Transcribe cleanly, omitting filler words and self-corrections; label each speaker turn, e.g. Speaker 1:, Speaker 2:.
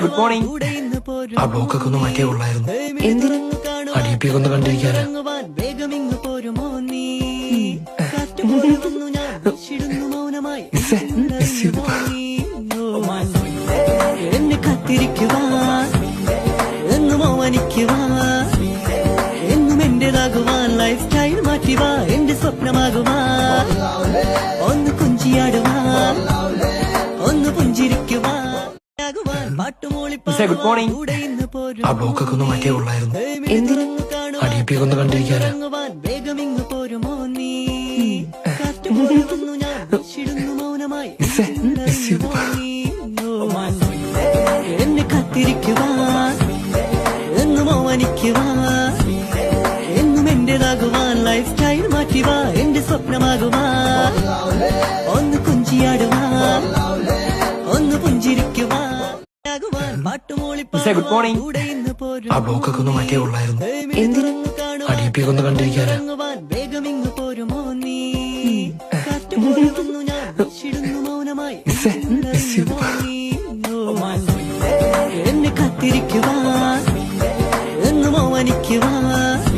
Speaker 1: Good morning.
Speaker 2: ആ ബ്ലോക്കൊക്കെ ഒന്ന് മാറ്റിയേ കൊള്ളായിരുന്നു.
Speaker 1: എന്തിനു?
Speaker 2: അടിയപ്പിയൊക്കെ ഒന്ന് കണ്ടിരിക്കാനാ.
Speaker 3: എന്നെ കാത്തിരിക്കുവാൻ എന്നും ഓമനിക്കുവാൻ എന്നും എന്റേതാകുവാൻ ലൈഫ് സ്റ്റൈൽ മാറ്റുവാ എന്റെ സ്വപ്നമാകുവാൻ ഒന്ന് കുഞ്ചിയാടുവാൻ ഒന്ന് പുഞ്ചിരിക്കുവാൻ
Speaker 1: ഗുഡ് മോർണിംഗ്.
Speaker 2: ആ ബ്ലോക്കൊക്കെ ഒന്ന് മാറ്റിയേ കൊള്ളായിരുന്നു.
Speaker 1: എന്തിനു?
Speaker 2: അടിയപ്പിയൊക്കെ ഒന്ന് കണ്ടിരിക്കാനാ.
Speaker 3: വേഗമിങ്ങ് പോരുമോ നീ കാറ്റുപോലുന്നു ഞാൻ വീശിടുന്നു മൗനമായി എന്നെ കാത്തിരിക്കുവാൻ എന്നും ഓമനിക്കുവാൻ എന്നും എന്റേതാകുവാൻ ലൈഫ് സ്റ്റൈൽ മാറ്റുവാ എന്റെ സ്വപ്നമാകുവാൻ ഒന്ന് കുഞ്ചിയാടുവാൻ ഒന്ന് പുഞ്ചിരിക്കുവാൻ
Speaker 1: ഗുഡ് മോർണിംഗ്.
Speaker 2: ആ ബ്ലോക്കൊക്കെ ഒന്ന് മാറ്റിയേ കൊള്ളായിരുന്നു.
Speaker 1: എന്തിനു?
Speaker 2: അടിയപ്പിയൊക്കെ ഒന്ന് കണ്ടിരിക്കാനാ.
Speaker 3: വേഗമിങ്ങ് പോരുമോ നീ കാറ്റുപോലുന്നു ഞാൻ വീശിടുന്നു മൗനമായി എന്നെ കാത്തിരിക്കുവാൻ എന്നും ഓമനിക്കുവാൻ